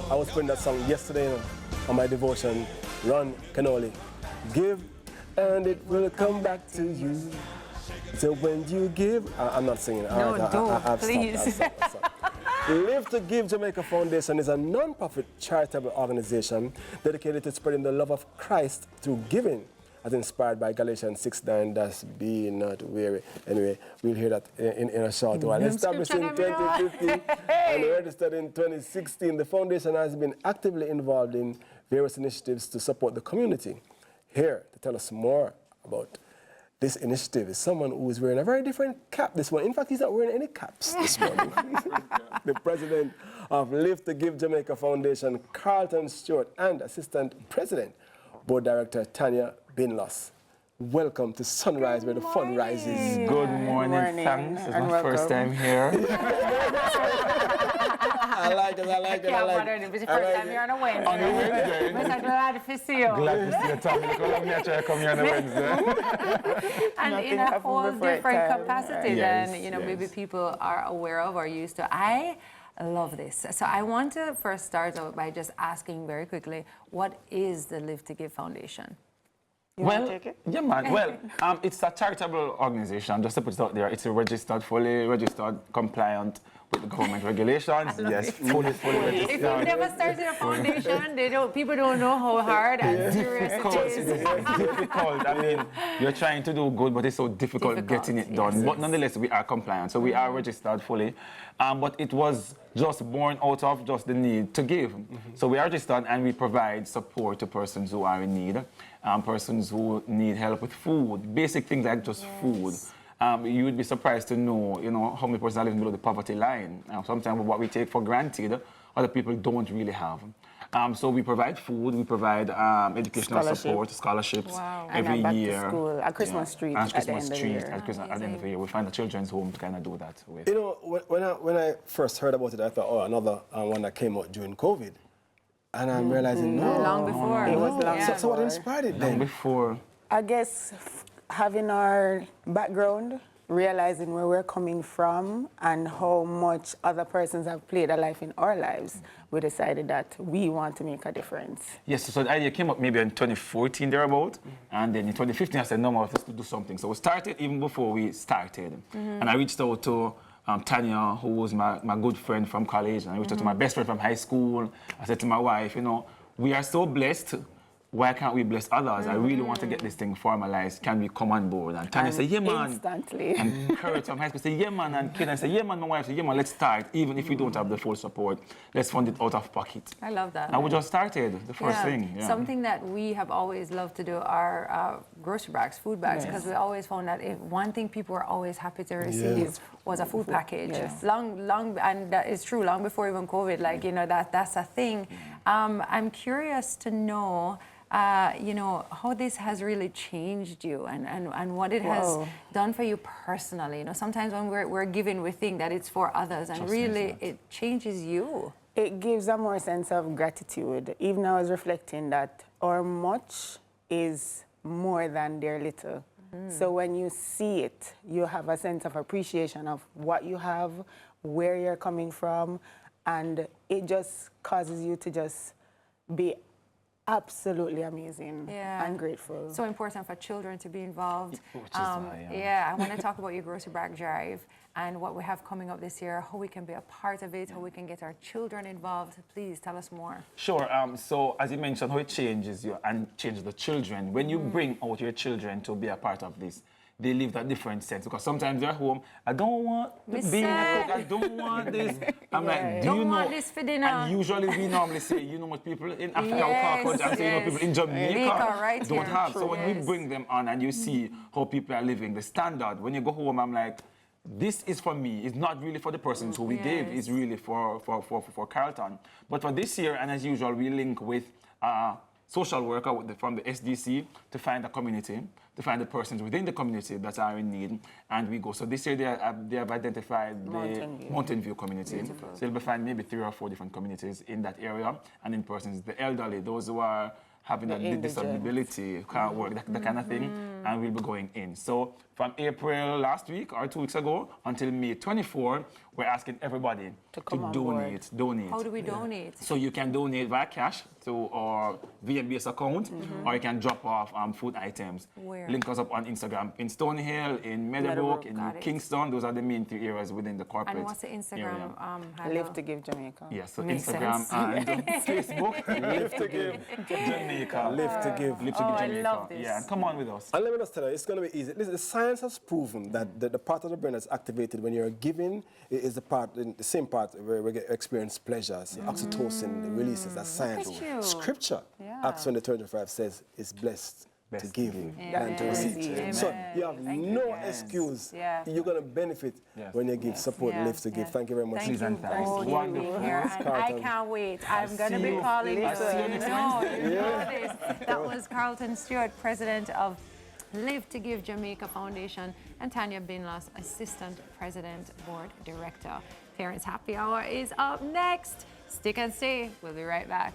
I was playing that song yesterday on my devotion, Run Cannoli. Give and it will come back to you. So when you give, I'm not singing. No, don't, please. I've stopped. Live to Give Jamaica Foundation is a non-profit charitable organization dedicated to spreading the love of Christ through giving, as inspired by Galatians 6:9, thus be not weary. Anyway, we'll hear that in a short while. Established in 2015 and registered in 2016, the foundation has been actively involved in various initiatives to support the community. Here to tell us more about this initiative is someone who is wearing a very different cap this morning. In fact, he's not wearing any caps this morning. The president of Live to Give Jamaica Foundation, Carlton Stewart, and assistant president, board director Tanya Binloss. Welcome to Sunrise, where the fun rises. Good morning, thanks. It's my first time here. I like it. It's your first time here on a Wednesday. On a Wednesday. We're so glad to see you. Glad to see you, Tami. Because I'm try to come here on a Wednesday. And in a whole different capacity Yes, than maybe people are aware of or used to. I love this. So I want to first start out by just asking very quickly, what is the Live to Give Foundation? Well, yeah, man. Well, it's a charitable organization. Just to put it out there, it's a fully registered, compliant with the government regulations. Yes, fully registered. If you've never started a foundation, people don't know how hard and serious it is. It's difficult. I mean, you're trying to do good, but it's so difficult getting it done. But nonetheless, we are compliant, so we are registered fully. But it was just born out of just the need to give. So we are registered and we provide support to persons who are in need, persons who need help with food, basic things like just food. You would be surprised to know, how many persons are living below the poverty line. Sometimes what we take for granted, other people don't really have. So we provide food, we provide educational support, scholarships every year. To school, a Christmas treat at the end of the year. At the end of the year, we find a children's home to kind of do that with. When I first heard about it, I thought, another one that came out during COVID. And I'm realizing, no. Long before. It was long before. So what inspired it then? Long before. I guess having our background, realizing where we're coming from and how much other persons have played a life in our lives, we decided that we want to make a difference. Yes, so the idea came up maybe in 2014 thereabout, and then in 2015 I said, no more, let's do something. So we started even before we started. And I reached out to Tanya, who was my good friend from college, and I reached out to my best friend from high school. I said to my wife, we are so blessed. Why can't we bless others? I really want to get this thing formalized. Can we come on board? And Tanya said, yeah, man. Instantly. And Kurt from high school said, yeah, man. And Kid, I said, yeah, man. My wife said, yeah, man, let's start. Even if we don't have the full support, let's fund it out of pocket. I love that. And we just started, the first thing. Yeah. Something that we have always loved to do are grocery bags, food bags, because we always found that one thing people were always happy to receive was a food package. Yes. Long, and that is true, long before even COVID, that's a thing. I'm curious to know, how this has really changed you and what it has done for you personally. Sometimes when we're giving, we think that it's for others, and really it changes you. It gives a more sense of gratitude. Even I was reflecting that our much is more than their little. So when you see it, you have a sense of appreciation of what you have, where you're coming from, and it just causes you to just be absolutely amazing and grateful. So important for children to be involved. Which is I want to talk about your grocery bag drive and what we have coming up this year, how we can be a part of it, how we can get our children involved. Please tell us more. Sure. So as you mentioned, how it changes you and changes the children. When you bring out your children to be a part of this, they live that different sense, because sometimes they're home, I don't want the bean, I don't want this. I'm like, do you know? Want this for dinner. And usually we normally say, what people in Africa and say, people in Jamaica don't have. So when we bring them on and you see how people are living, the standard, when you go home, I'm like, this is for me. It's not really for the persons who we gave. It's really for Carlton. But for this year, and as usual, we link with social worker from the SDC to find a community, to find the persons within the community that are in need, and we go. So this year they have identified the Mountain View community. Beautiful. So you'll be finding maybe 3 or 4 different communities in that area, and in persons, the elderly, those who are having a disability, can't work, that kind of thing, and we'll be going in. So from April last week or 2 weeks ago until May 24, we're asking everybody to donate. How do we donate? So you can donate via cash to our VNBS account, or you can drop off food items. Where? Link us up on Instagram. In Stonehill, in Meadowbrook, in Kingston, those are the main 3 areas within the corporate. And what's the Instagram handle? Live to Give Jamaica. Yes, so Makes Instagram sense. and Facebook. Live to give. Jamaica. Live to give. Live to give I Jamaica. love this. Yeah, come on with us. And let me just tell you, it's going to be easy. Listen, the science has proven that the part of the brain that's activated when you're giving is the same part where we experience pleasures. Oxytocin, the releases, that's science. Look at you. Scripture, Acts 20:25 says, it's blessed to give and to receive. Amen. So you have no excuse. Yeah. You're going to benefit when you give. Support, live to give. Thank you very much. Thank you thanks. both for being here. And I can't wait. I'm going to be calling you. That was Carlton Stewart, president of Live to Give Jamaica Foundation, and Tanya Binlos, assistant president, board director. Parents Happy Hour is up next. Stick and stay. We'll be right back.